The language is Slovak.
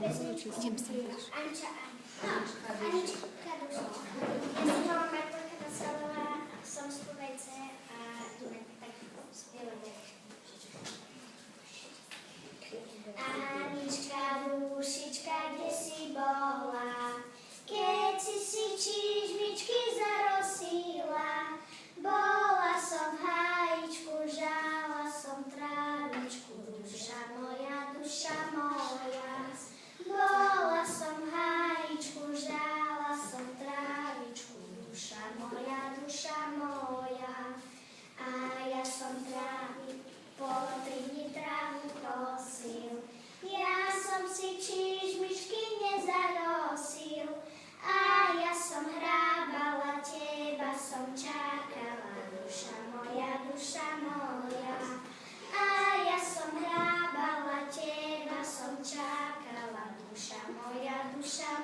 Idem sa. Anička Dušička. Ja som mama Martelka Nasalová, som z Povejce a ideme tak spievať. Anička Dušička, kde si bola, keď si čižmičky zarosila? Bola som v hájičku, žala som trávičku, duša moja, duša moja. Bola som v hájičku, žala som trávičku, duša moja, duša moja. A ja som trávy, po 3 dni trávu kosil. Ja som si čižmičky nezarosil. A ja som hrábala, teba som čakala, duša moja, duša moja. A ja som hrábala, teba som čakala, duša moja, duša